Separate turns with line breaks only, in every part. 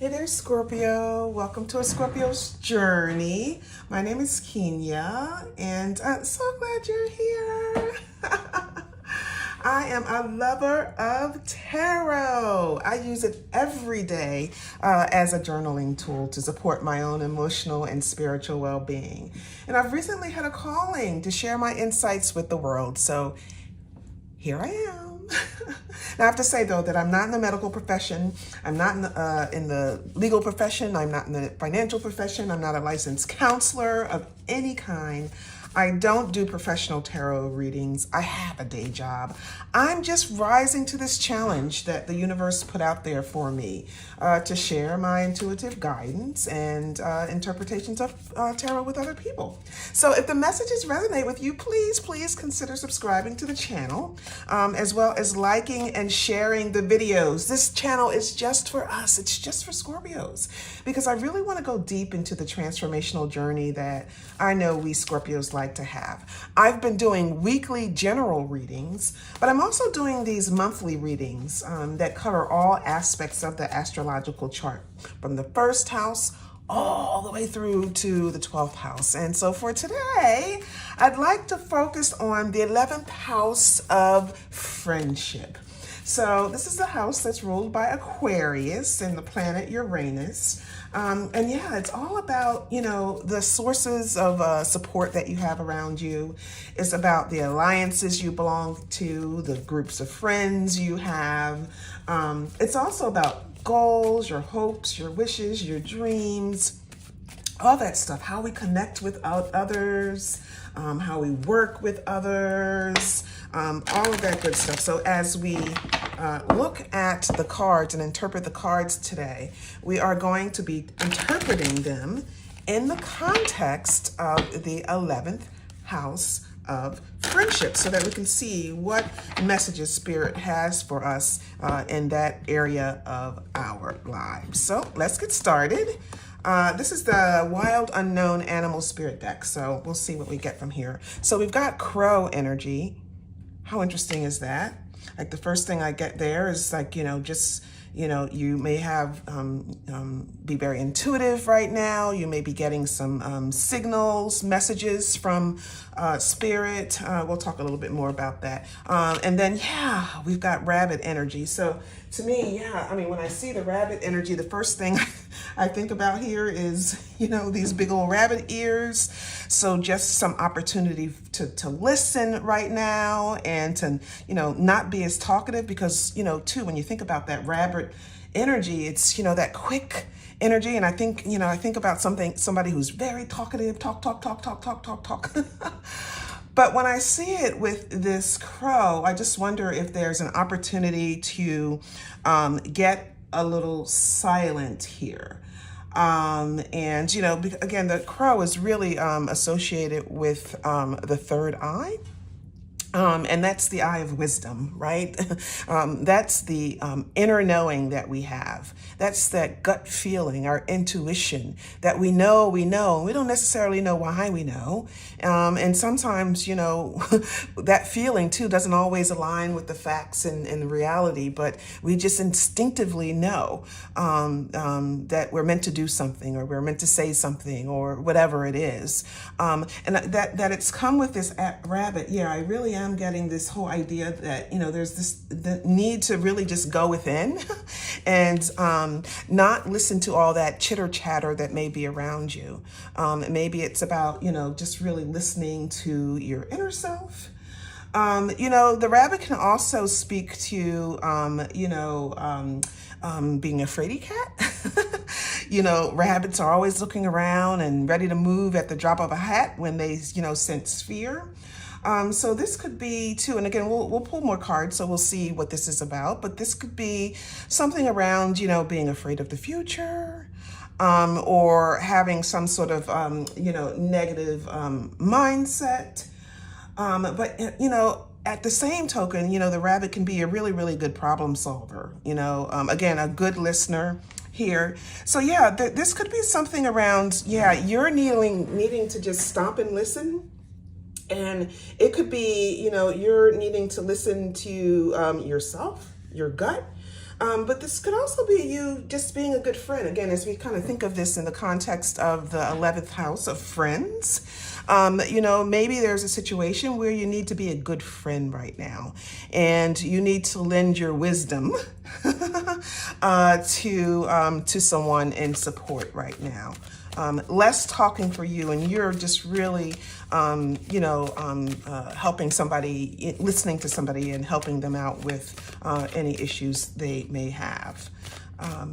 Hey there, Scorpio. Welcome to a Scorpio's journey. My name is Kenya, and I'm so glad you're here. I am a lover of tarot. I use it every day as a journaling tool to support my own emotional and spiritual well-being. And I've recently had a calling to share my insights with the world, so here I am. Now, I have to say, though, that I'm not in the medical profession. I'm not in the legal profession. I'm not in the financial profession. I'm not a licensed counselor of any kind. I don't do professional tarot readings. I have a day job. I'm just rising to this challenge that the universe put out there for me to share my intuitive guidance and interpretations of tarot with other people. So if the messages resonate with you, please consider subscribing to the channel, as well as liking and sharing the videos. This channel is just for us. It's just for Scorpios, because I really want to go deep into the transformational journey that I know we Scorpios like to have. I've been doing weekly general readings, but I'm also doing these monthly readings that cover all aspects of the astrological chart, from the first house all the way through to the 12th house. And so for today, I'd like to focus on the 11th house of friendship. So this is the house that's ruled by Aquarius and the planet Uranus. And yeah, it's all about, the sources of support that you have around you. It's about the alliances you belong to, the groups of friends you have. It's also about goals, your hopes, your wishes, your dreams, all that stuff, how we connect with others, how we work with others, all of that good stuff. So as we look at the cards and interpret the cards today, we are going to be interpreting them in the context of the 11th house of friendship, so that we can see what messages Spirit has for us in that area of our lives. So let's get started. This is the Wild Unknown Animal Spirit deck, so we'll see what we get from here. So we've got crow energy. How interesting is that? Like, the first thing I get there is like, you may have, be very intuitive right now. You may be getting some signals, messages from Spirit. We'll talk a little bit more about that. And then, yeah, we've got rabbit energy. So to me, when I see the rabbit energy, the first thing I think about here is, these big old rabbit ears. So just some opportunity to listen right now and to, not be as talkative, because, too, when you think about that rabbit energy, it's, that quick energy. And I think, I think about somebody who's very talkative, talk. But when I see it with this crow, I just wonder if there's an opportunity to get a little silent here. And, again, the crow is really associated with the third eye. And that's the eye of wisdom, right? That's the inner knowing that we have. That's that gut feeling, our intuition, that we know, and we don't necessarily know why we know. And sometimes, that feeling too doesn't always align with the facts and the reality, but we just instinctively know that we're meant to do something, or we're meant to say something, or whatever it is. And that it's come with this rabbit. Yeah, I really am getting this whole idea that, there's the need to really just go within and not listen to all that chitter chatter that may be around you. Maybe it's about, just really listening to your inner self. The rabbit can also speak to, being a fraidy cat. Rabbits are always looking around and ready to move at the drop of a hat when they, sense fear. So this could be too, and again, we'll pull more cards, so we'll see what this is about, but this could be something around, being afraid of the future, or having some sort of, negative mindset. But at the same token, the rabbit can be a really, really good problem solver, again, a good listener here. So yeah, this could be something around, you're needing to just stop and listen. And it could be, you're needing to listen to yourself, your gut, But this could also be you just being a good friend. Again, as we kind of think of this in the context of the 11th house of friends, you know, maybe there's a situation where you need to be a good friend right now, and you need to lend your wisdom to someone in support right now. Less talking for you, and you're just really, you know, helping somebody, listening to somebody and helping them out with any issues they may have.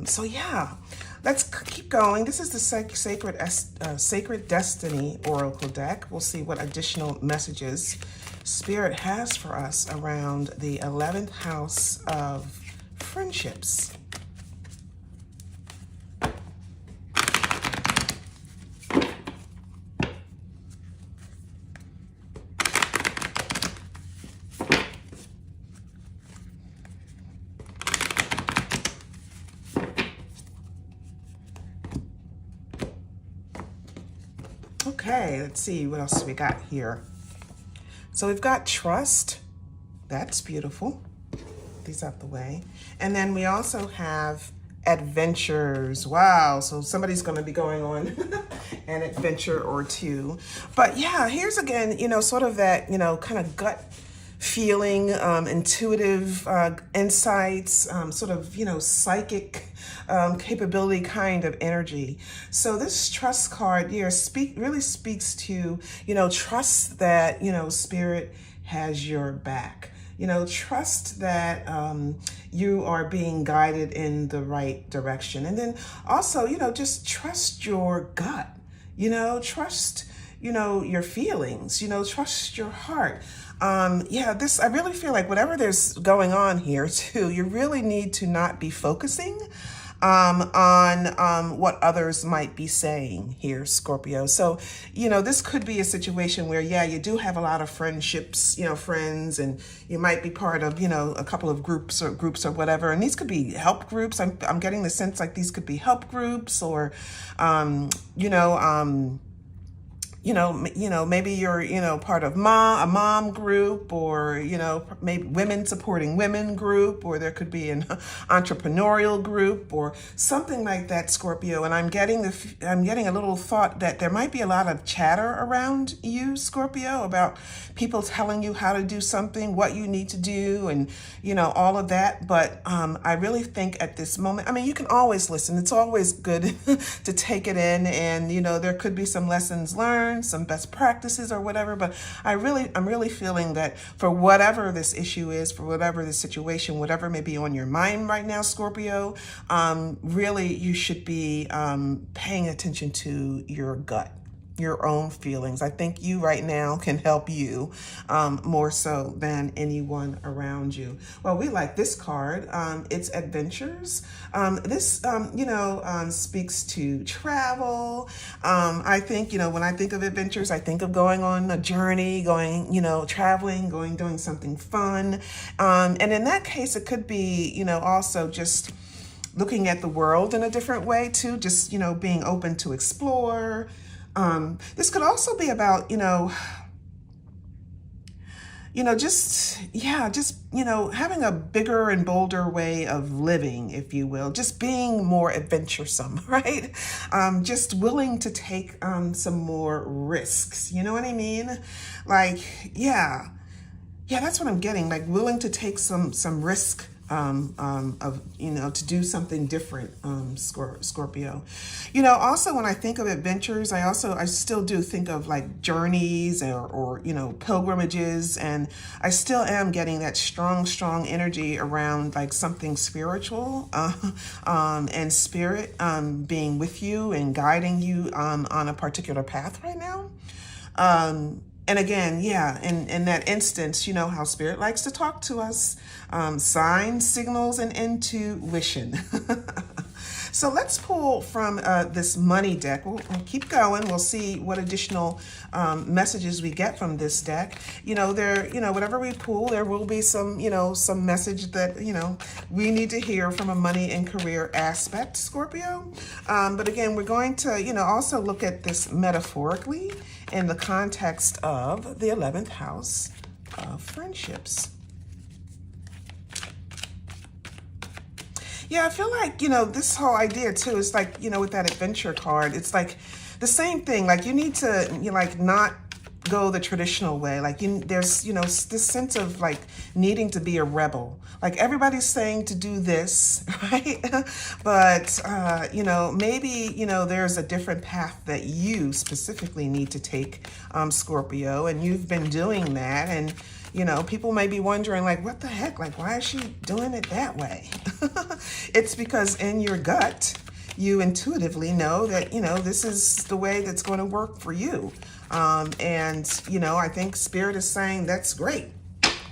So yeah, let's keep going. This is the Sacred Destiny Oracle deck. We'll see what additional messages Spirit has for us around the 11th house of friendships. Okay, let's see what else we got here. So we've got trust. That's beautiful. These out the way. And then we also have adventures. Wow, so somebody's going to be going on an adventure or two. But yeah, here's again, you know, sort of that, you know, kind of gut feeling, intuitive insights, sort of, you know, psychic capability kind of energy. So this trust card here really speaks to, you know, trust that, you know, Spirit has your back. You know, trust that you are being guided in the right direction. And then also, you know, just trust your gut, you know, trust, you know, your feelings, you know, trust your heart. Yeah, I really feel like whatever there's going on here too, you really need to not be focusing on what others might be saying here, Scorpio. So, you know, this could be a situation where, yeah, you do have a lot of friendships, you know, friends, and you might be part of, you know, a couple of groups or whatever. And these could be help groups. I'm getting the sense like these could be help groups, or, you know, maybe you're, you know, part of a mom group, or, you know, maybe women supporting women group, or there could be an entrepreneurial group or something like that, Scorpio. And I'm getting a little thought that there might be a lot of chatter around you, Scorpio, about people telling you how to do something, what you need to do, and, you know, all of that. But I really think at this moment, I mean, you can always listen. It's always good to take it in, and, you know, there could be some lessons learned, some best practices or whatever, but I'm really feeling that for whatever this issue is, for whatever this situation, whatever may be on your mind right now, Scorpio, really you should be paying attention to your gut, your own feelings. I think you right now can help you more so than anyone around you. Well, we like this card. It's adventures. This, you know, speaks to travel. I think, you know, when I think of adventures, I think of going on a journey, going, you know, traveling, doing something fun. And in that case, it could be, you know, also just looking at the world in a different way too, just, you know, being open to explore. This could also be about, you know, just, you know, having a bigger and bolder way of living, if you will, just being more adventuresome, right? Just willing to take some more risks, you know what I mean? Like, yeah, that's what I'm getting, like willing to take some risk of, you know, to do something different, Scorpio. You know, also when I think of adventures, I still do think of like journeys or, you know, pilgrimages, and I still am getting that strong energy around like something spiritual, and Spirit, being with you and guiding you, on a particular path right now. And again, yeah, in that instance, you know how Spirit likes to talk to us, signs, signals, and intuition. So let's pull from this money deck. We'll keep going. We'll see what additional messages we get from this deck. You know, whatever we pull, there will be some, you know, some message that, you know, we need to hear from a money and career aspect, Scorpio. But again, we're going to, you know, also look at this metaphorically in the context of the 11th house of friendships. Yeah, I feel like, this whole idea too is like, with that adventure card, it's like the same thing. Like you need to, like not go the traditional way. Like there's, this sense of like needing to be a rebel. Like everybody's saying to do this, right? But, maybe, there's a different path that you specifically need to take, Scorpio, and you've been doing that. And, people may be wondering like, what the heck? Like, why is she doing it that way? It's because in your gut, you intuitively know that, this is the way that's going to work for you. I think Spirit is saying, that's great.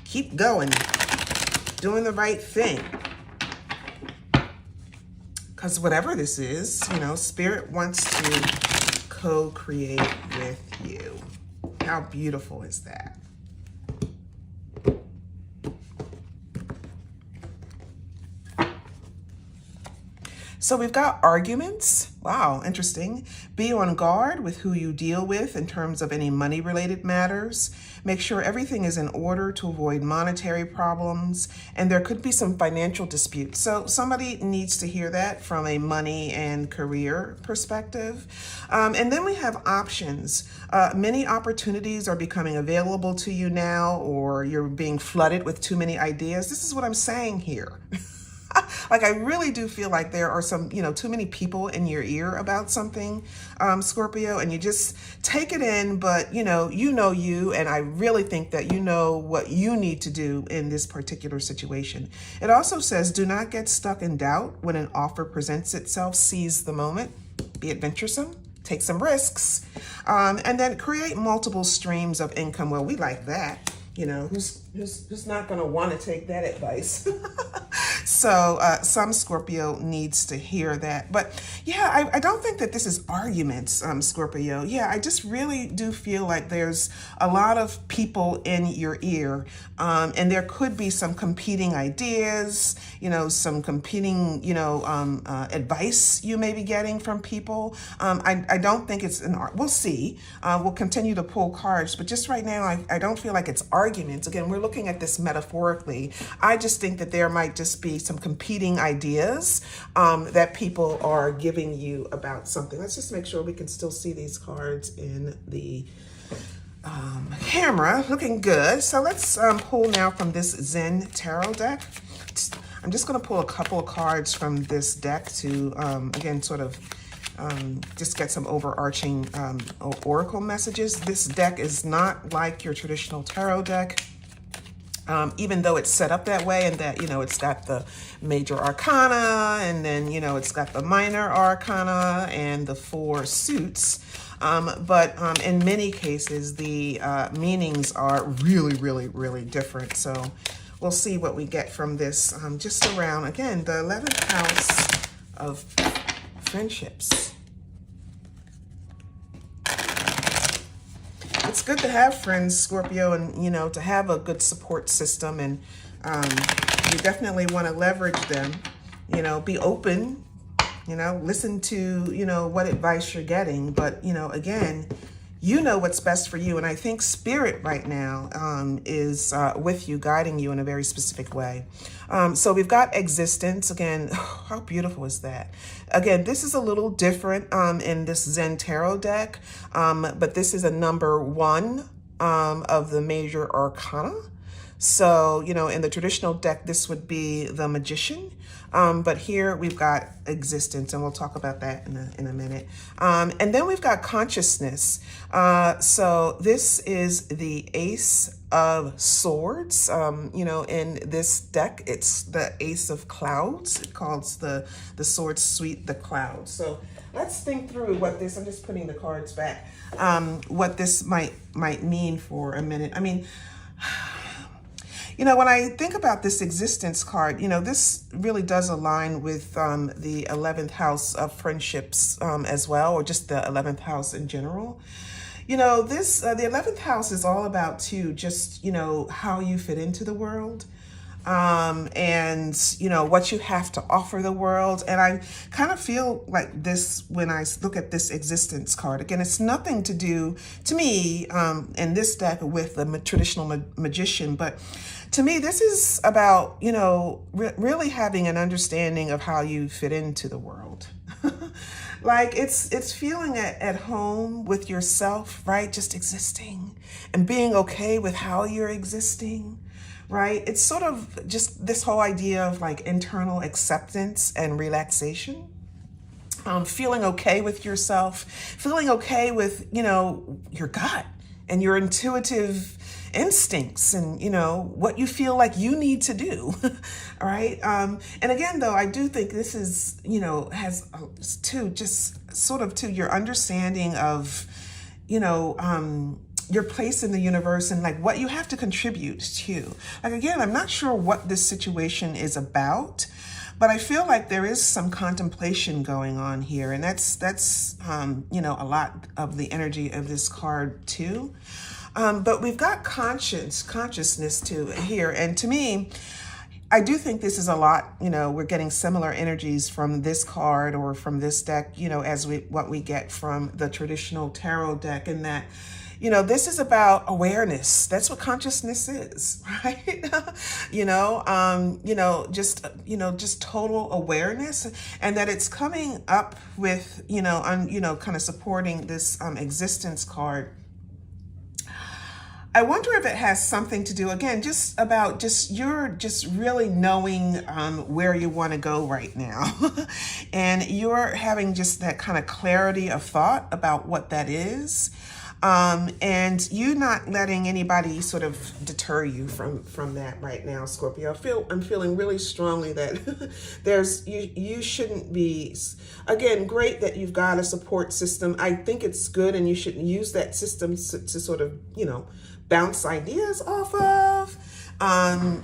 Keep going, doing the right thing. Because whatever this is, Spirit wants to co-create with you. How beautiful is that? So we've got arguments. Wow, interesting. Be on guard with who you deal with in terms of any money-related matters. Make sure everything is in order to avoid monetary problems. And there could be some financial disputes. So somebody needs to hear that from a money and career perspective. And then we have options. Many opportunities are becoming available to you now, or you're being flooded with too many ideas. This is what I'm saying here. Like, I really do feel like there are some, too many people in your ear about something, Scorpio, and you just take it in, but, you, and I really think that you know what you need to do in this particular situation. It also says, do not get stuck in doubt when an offer presents itself. Seize the moment, be adventuresome, take some risks, and then create multiple streams of income. Well, we like that. Who's not going to want to take that advice? So some Scorpio needs to hear that. But yeah, I don't think that this is arguments, Scorpio. Yeah, I just really do feel like there's a lot of people in your ear, and there could be some competing ideas, some competing, advice you may be getting from people. I don't think it's we'll see. We'll continue to pull cards, but just right now, I don't feel like it's arguments. Again, we're looking at this metaphorically. I just think that there might just be some competing ideas that people are giving you about something. Let's just make sure we can still see these cards in the camera. Looking good. So let's pull now from this Zen Tarot deck. I'm just going to pull a couple of cards from this deck to, again, sort of just get some overarching oracle messages. This deck is not like your traditional tarot deck. Even though it's set up that way, and that, it's got the major arcana, and then, it's got the minor arcana and the 4 suits. But in many cases, the meanings are really, really, really different. So we'll see what we get from this just around, again, the 11th house of friendships. It's good to have friends, Scorpio, and, to have a good support system, and you definitely want to leverage them, be open, listen to, what advice you're getting. But, again, what's best for you. And I think Spirit right now is with you, guiding you in a very specific way. So we've got existence. Again, how beautiful is that? Again, this is a little different in this Zen Tarot deck, but this is a number 1 of the major arcana. So, in the traditional deck, this would be the Magician. But here we've got existence, and we'll talk about that in a minute. And then we've got consciousness. So this is the Ace of Swords. In this deck, it's the Ace of Clouds. It calls the sword suite the Clouds. So let's think through what this, I'm just putting the cards back, what this might mean for a minute. I mean, when I think about this existence card, this really does align with the 11th house of friendships as well, or just the 11th house in general. The 11th house is all about, too, just, how you fit into the world. and you know what you have to offer the world. And I kind of feel like this when I look at this existence card. Again, it's nothing to do to me in this deck with the traditional magician, but to me this is about, you know, really having an understanding of how you fit into the world. Like it's feeling at home with yourself, right? Just existing and being okay with how you're existing. Right? It's sort of just this whole idea of like internal acceptance and relaxation. Feeling okay with yourself, feeling okay with, you know, your gut and your intuitive instincts and, you know, what you feel like you need to do. All right. And again, though, I do think this is, you know, has to just sort of to your understanding of, you know, your place in the universe and like what you have to contribute to. Like, again, I'm not sure what this situation is about, but I feel like there is some contemplation going on here. And that's you know, a lot of the energy of this card too. But we've got consciousness too here. And to me, I do think this is a lot, you know, we're getting similar energies from this card or from this deck, you know, as what we get from the traditional tarot deck, in that, you know, this is about awareness. That's what consciousness is, right? You know, just total awareness, and that it's coming up with, you know, kind of supporting this existence card. I wonder if it has something to do, again, just about you're just really knowing where you want to go right now. And you're having just that kind of clarity of thought about what that is. And you not letting anybody sort of deter you from that right now, Scorpio. I'm feeling really strongly that you shouldn't be, again, great that you've got a support system. I think it's good, and you should use that system to sort of, you know, bounce ideas off of,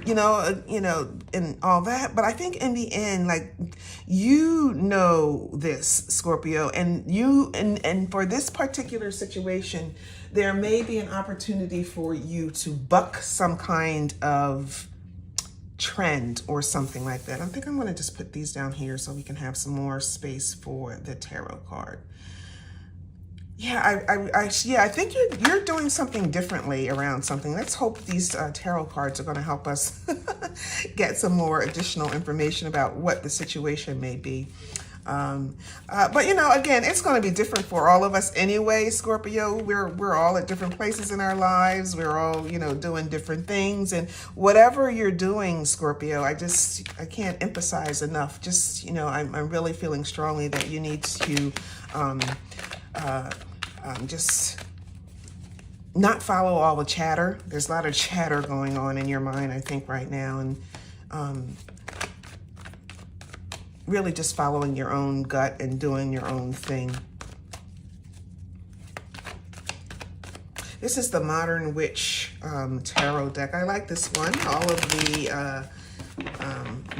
you know, and all that. But I think in the end, like, you know this, Scorpio, and for this particular situation, there may be an opportunity for you to buck some kind of trend or something like that. I think I'm going to just put these down here so we can have some more space for the tarot card. Yeah, I think you're doing something differently around something. Let's hope these tarot cards are going to help us get some more additional information about what the situation may be. But you know, again, it's going to be different for all of us anyway, Scorpio. We're all at different places in our lives. We're all, you know, doing different things, and whatever you're doing, Scorpio, I can't emphasize enough. Just, you know, I'm really feeling strongly that you need to just not follow all the chatter. There's a lot of chatter going on in your mind, I think, right now, and really just following your own gut and doing your own thing. This is the Modernwitch Tarot deck. I like this one. All of the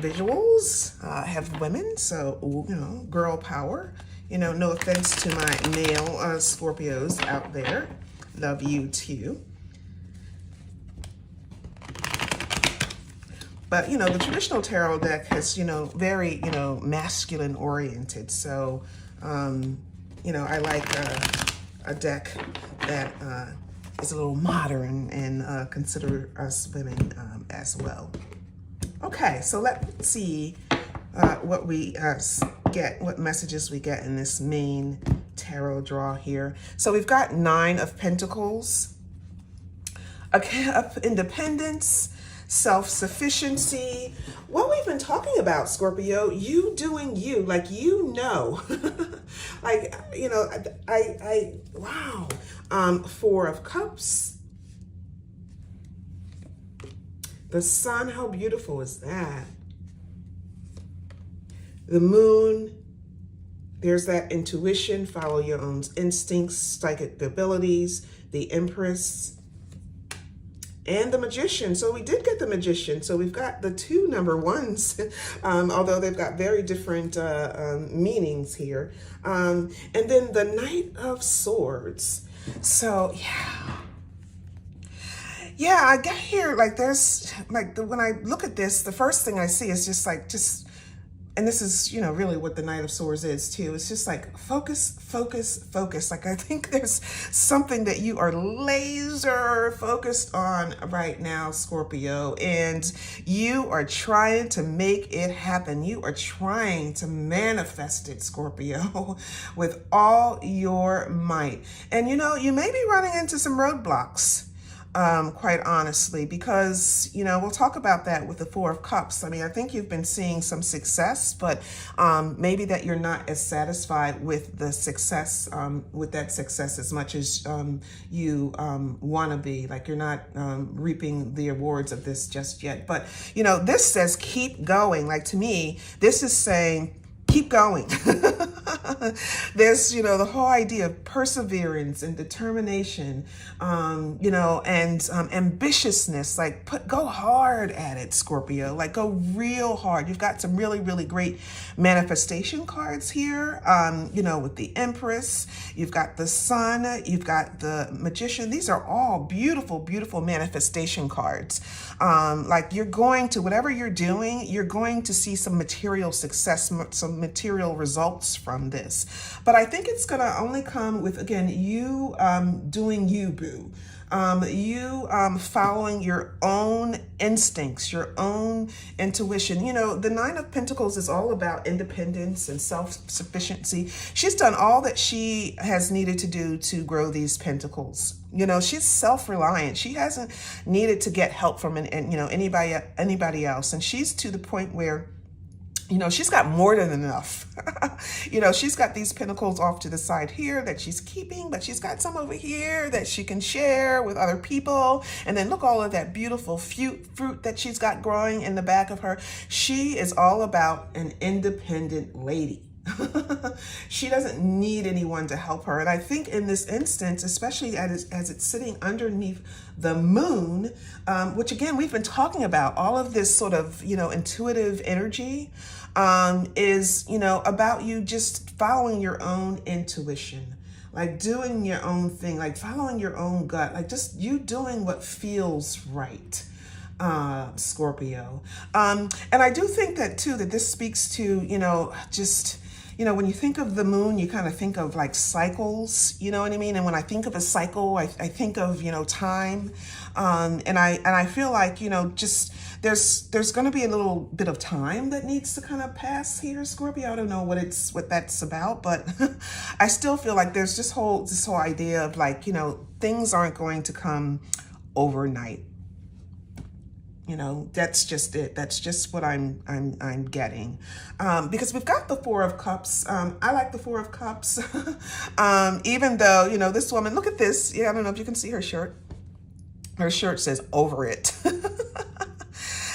visuals have women, so, you know, girl power. You know, no offense to my male Scorpios out there. Love you too. But, you know, the traditional tarot deck has, you know, very, you know, masculine oriented. So, you know, I like a deck that is a little modern and consider us women as well. Okay, so let's see what we get, what messages we get in this main tarot draw here. So we've got 9 of Pentacles, independence, self-sufficiency. What we've been talking about, Scorpio, you doing you, like, you know, like, you know, wow. 4 of Cups, the Sun, how beautiful is that? The Moon, there's that intuition, follow your own instincts, psychic abilities, the Empress, and the Magician. So we did get the Magician. So we've got the 2 number ones, although they've got very different meanings here. And then the Knight of Swords. So, yeah. Yeah, I get here, like there's, like when I look at this, the first thing I see is just like, and this is, really what the Knight of Swords is too. It's just like focus, focus, focus. Like I think there's something that you are laser focused on right now, Scorpio, and you are trying to make it happen. You are trying to manifest it, Scorpio, with all your might. And you may be running into some roadblocks. Quite honestly, because, we'll talk about that with the Four of Cups. I mean, I think you've been seeing some success, but maybe that you're not as satisfied with the success, with that success as much as you want to be. Like you're not reaping the rewards of this just yet. But, this says keep going. Like to me, this is saying keep going. There's, the whole idea of perseverance and determination, and ambitiousness, like go hard at it, Scorpio, like go real hard. You've got some really, really great manifestation cards here, with the Empress, you've got the Sun, you've got the Magician. These are all beautiful, beautiful manifestation cards. Like you're going to, whatever you're doing, you're going to see some material success, some material results from this. But I think it's going to only come with, again, you doing you, boo. You following your own instincts, your own intuition. The Nine of Pentacles is all about independence and self-sufficiency. She's done all that she has needed to do to grow these pentacles. She's self-reliant. She hasn't needed to get help from anybody else. And she's to the point where she's got more than enough. She's got these pentacles off to the side here that she's keeping, but she's got some over here that she can share with other people. And then look, all of that beautiful fruit that she's got growing in the back of her. She is all about an independent lady. She doesn't need anyone to help her. And I think in this instance, especially as it's sitting underneath the moon, which again, we've been talking about, all of this sort of, intuitive energy is, about you just following your own intuition, like doing your own thing, like following your own gut, like just you doing what feels right. Scorpio. And I do think that too, that this speaks to, just, when you think of the moon, you kind of think of like cycles, you know what I mean? And when I think of a cycle, I think of, time. And I feel like, just there's going to be a little bit of time that needs to kind of pass here, Scorpio. I don't know what that's about, but I still feel like there's this whole idea of like, things aren't going to come overnight. That's just it. That's just what I'm getting. Because we've got the Four of Cups. I like the Four of Cups. Even though, this woman, look at this. Yeah, I don't know if you can see her shirt. Her shirt says over it.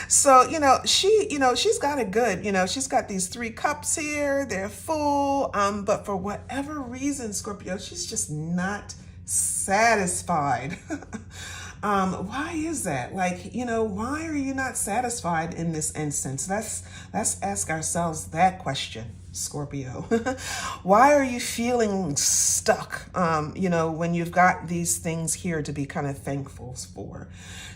So, she's got it good. She's got these 3 cups here. They're full. But for whatever reason, Scorpio, she's just not satisfied. Why is that? Like, why are you not satisfied in this instance? Let's ask ourselves that question, Scorpio. Why are you feeling stuck, when you've got these things here to be kind of thankful for?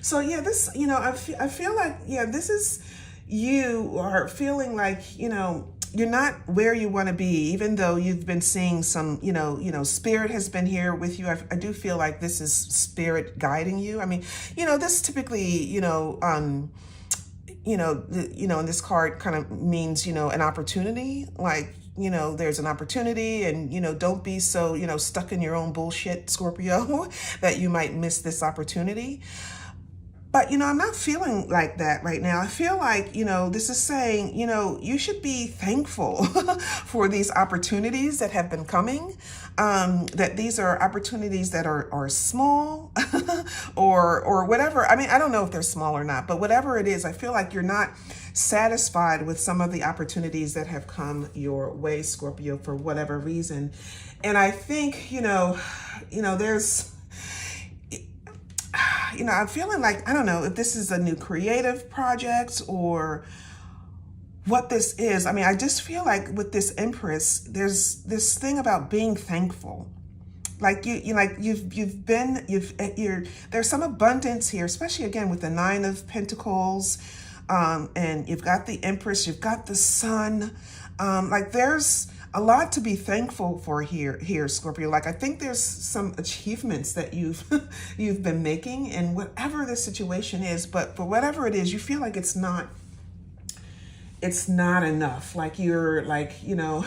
So yeah, this, I feel like, yeah, this is, you are feeling like, you're not where you want to be, even though you've been seeing some, spirit has been here with you. I do feel like this is spirit guiding you. I mean, this typically, and this card kind of means, an opportunity, like, there's an opportunity, and, don't be so, stuck in your own bullshit, Scorpio, that you might miss this opportunity. But, I'm not feeling like that right now. I feel like, this is saying, you should be thankful for these opportunities that have been coming, that these are opportunities that are small or whatever. I mean, I don't know if they're small or not, but whatever it is, I feel like you're not satisfied with some of the opportunities that have come your way, Scorpio, for whatever reason. And I think, there's... I'm feeling like, I don't know if this is a new creative project or what this is. I mean, I just feel like with this Empress, there's this thing about being thankful. Like there's some abundance here, especially again with the Nine of Pentacles, and you've got the Empress, you've got the Sun. Like there's a lot to be thankful for here, Scorpio. Like I think there's some achievements that you've you've been making in whatever the situation is, but for whatever it is, you feel like it's not enough. Like you're like, you know,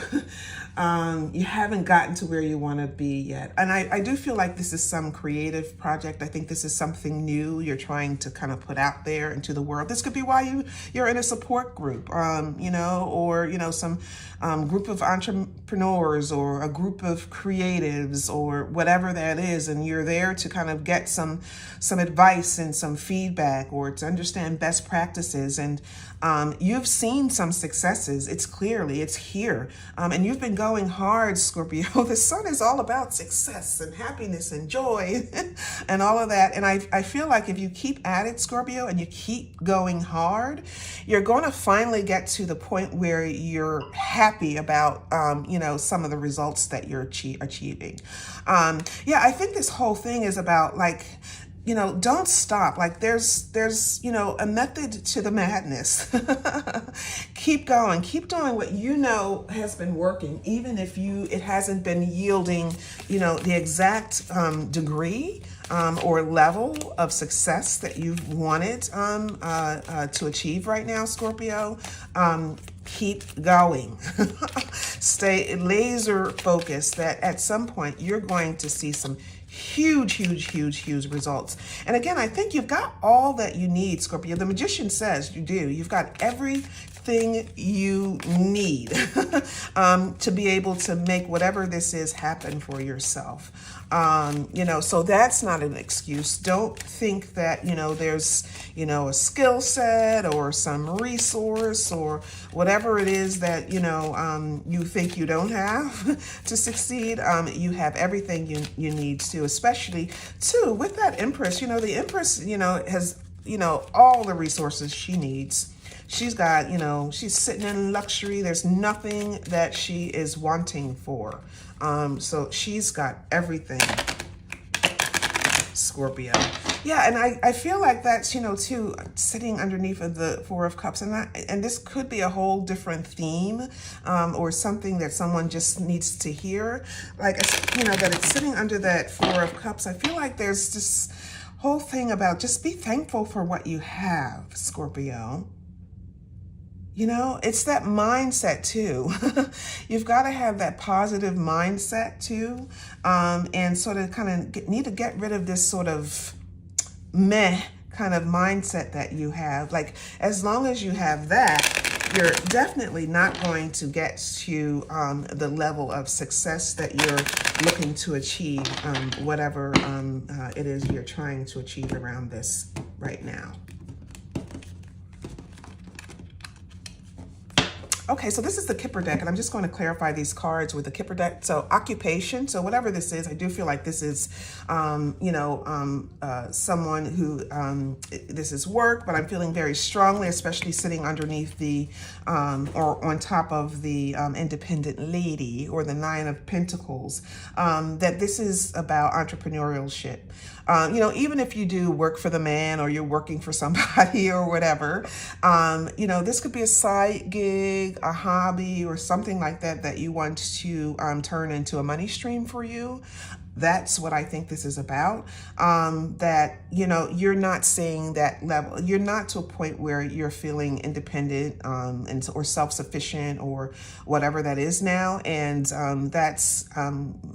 you haven't gotten to where you want to be yet. And I do feel like this is some creative project. I think this is something new you're trying to kind of put out there into the world. This could be why you're in a support group, you know, or, you know, some group of entrepreneurs or a group of creatives or whatever that is. And you're there to kind of get some advice and some feedback, or to understand best practices. And you've seen some successes. It's here. And you've been going hard, Scorpio. The Sun is all about success and happiness and joy and all of that. And I feel like if you keep at it, Scorpio, and you keep going hard, you're going to finally get to the point where you're happy about, you know, some of the results that you're achieving. Yeah, I think this whole thing is about, like, you know, don't stop. Like there's, you know, a method to the madness. Keep going, keep doing what you know has been working, even if it hasn't been yielding, you know, the exact degree or level of success that you've wanted to achieve right now, Scorpio. Keep going. Stay laser focused that at some point you're going to see some huge results. And again, I think you've got all that you need, Scorpio. The Magician says you do. You've got everything you need to be able to make whatever this is happen for yourself. You know, so that's not an excuse. Don't think that, you know, there's, you know, a skill set or some resource or whatever it is that, you know, you think you don't have to succeed. You have everything you need to, especially too with that Empress. You know, the Empress, you know, has, you know, all the resources she needs. She's got, you know, she's sitting in luxury. There's nothing that she is wanting for. So she's got everything, Scorpio. Yeah, and I feel like that's, you know, too, sitting underneath of the Four of Cups. And this could be a whole different theme or something that someone just needs to hear. Like, you know, that it's sitting under that Four of Cups. I feel like there's this whole thing about just be thankful for what you have, Scorpio. You know, it's that mindset too. You've got to have that positive mindset too, and sort of kind of need to get rid of this sort of meh kind of mindset that you have. Like, as long as you have that, you're definitely not going to get to the level of success that you're looking to achieve, whatever it is you're trying to achieve around this right now. Okay, so this is the Kipper deck, and I'm just going to clarify these cards with the Kipper deck. So occupation, so whatever this is, I do feel like this is, you know, someone who, this is work, but I'm feeling very strongly, especially sitting underneath the, or on top of the independent lady or the Nine of Pentacles, that this is about entrepreneurship. You know, even if you do work for the man or you're working for somebody or whatever, you know, this could be a side gig, a hobby, or something like that that you want to turn into a money stream for you. That's what I think this is about. That, you know, you're not seeing that level. You're not to a point where you're feeling independent and or self-sufficient or whatever that is now. And that's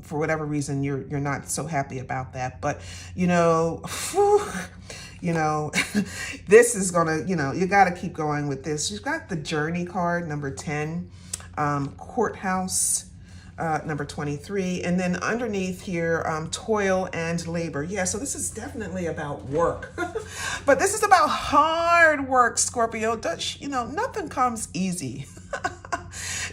for whatever reason you're not so happy about that. But, you know, whew, you know, this is gonna, you know, you got to keep going with this. You've got the Journey card, number 10, Courthouse, number 23, and then underneath here, toil and labor. Yeah, so this is definitely about work, but this is about hard work, Scorpio. You know, nothing comes easy.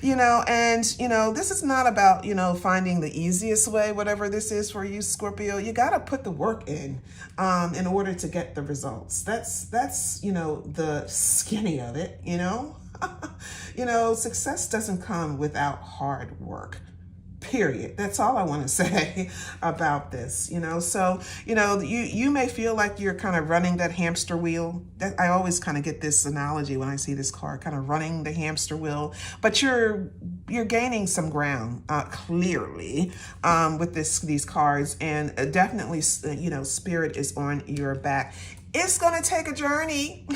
You know, and, you know, this is not about, you know, finding the easiest way, whatever this is for you, Scorpio. You got to put the work in order to get the results. That's, you know, the skinny of it, you know. You know, success doesn't come without hard work, period. That's all I want to say about this, So, you may feel like you're kind of running that hamster wheel. That I always kind of get this analogy when I see this card, kind of running the hamster wheel, but you're gaining some ground, clearly, with these cards, and definitely, Spirit is on your back. It's going to take a journey.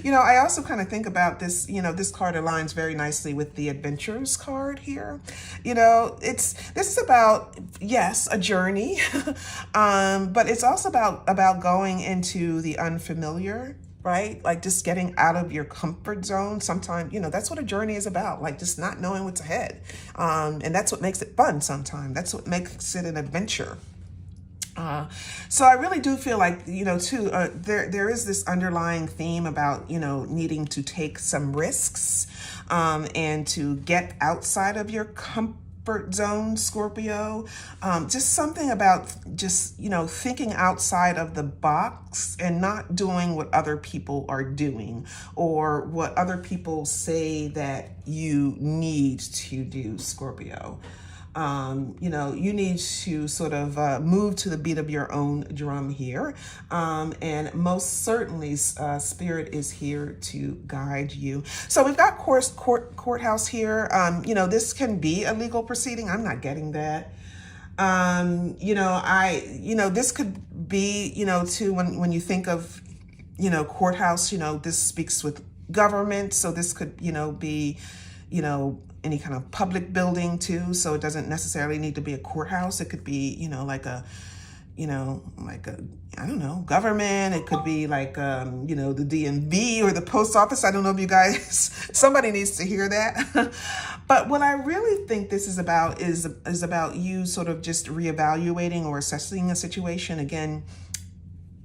I also kind of think about this, this card aligns very nicely with the Adventures card here. This is about, yes, a journey, but it's also about going into the unfamiliar, right? Like just getting out of your comfort zone. Sometimes, that's what a journey is about, like just not knowing what's ahead. And that's what makes it fun sometimes. That's what makes it an adventure. So I really do feel like, there is this underlying theme about, needing to take some risks, and to get outside of your comfort zone, Scorpio. Just something about just, thinking outside of the box and not doing what other people are doing or what other people say that you need to do, Scorpio. You need to sort of move to the beat of your own drum here. And most certainly, Spirit is here to guide you. So we've got courthouse here. This can be a legal proceeding. I'm not getting that. This could be, too, when you think of, courthouse, this speaks with government. So this could, be, any kind of public building too. So it doesn't necessarily need to be a courthouse. It could be, like a, I don't know, government. It could be like, the DMV or the post office. I don't know if you guys, somebody needs to hear that. But what I really think this is about is about you sort of just reevaluating or assessing a situation. Again,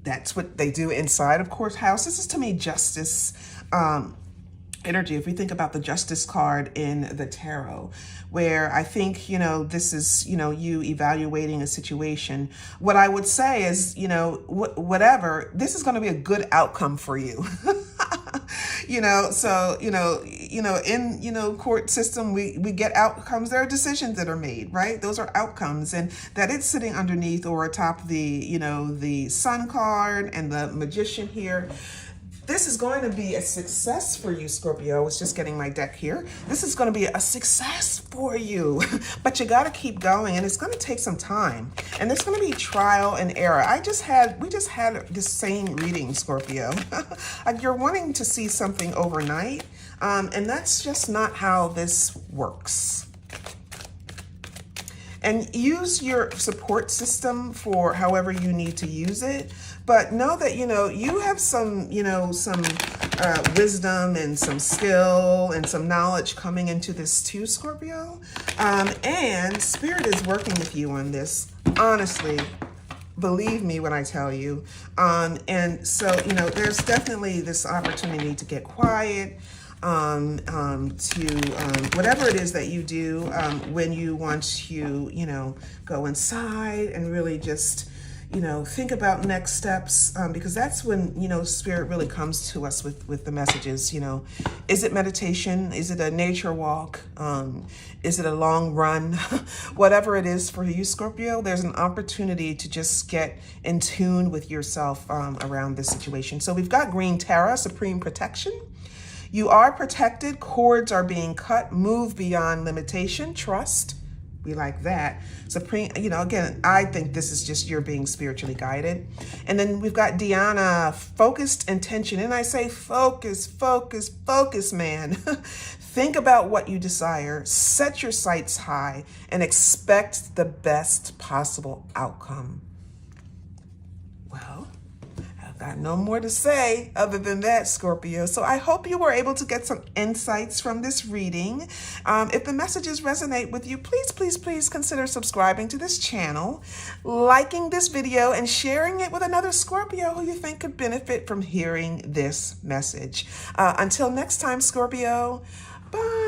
that's what they do inside of courthouse. This is, to me, justice, energy. If we think about the Justice card in the tarot, where I think, this is, you evaluating a situation. What I would say is, whatever, this is going to be a good outcome for you. So, in, court system, we get outcomes. There are decisions that are made, right? Those are outcomes, and that it's sitting underneath or atop the, the Sun card and the Magician here. This is going to be a success for you, Scorpio. I was just getting my deck here. This is going to be a success for you, but you got to keep going, and it's going to take some time, and there's going to be trial and error. We just had the same reading, Scorpio. Like you're wanting to see something overnight, and that's just not how this works. And use your support system for however you need to use it. But know that, you have some, some wisdom and some skill and some knowledge coming into this too, Scorpio. And Spirit is working with you on this. Honestly, believe me when I tell you. And so, there's definitely this opportunity to get quiet, whatever it is that you do when you want to, go inside and really just, think about next steps, because that's when, Spirit really comes to us with the messages, is it meditation? Is it a nature walk? Is it a long run? Whatever it is for you, Scorpio, there's an opportunity to just get in tune with yourself around this situation. So we've got Green Terra, Supreme Protection. You are protected. Cords are being cut. Move beyond limitation. Trust. We like that. Supreme, again, I think this is just you're being spiritually guided. And then we've got Diana, focused intention. And I say focus, focus, focus, man. Think about what you desire. Set your sights high and expect the best possible outcome. Well, got no more to say other than that, Scorpio. So I hope you were able to get some insights from this reading. If the messages resonate with you, please, please, please consider subscribing to this channel, liking this video, and sharing it with another Scorpio who you think could benefit from hearing this message. Until next time, Scorpio, bye.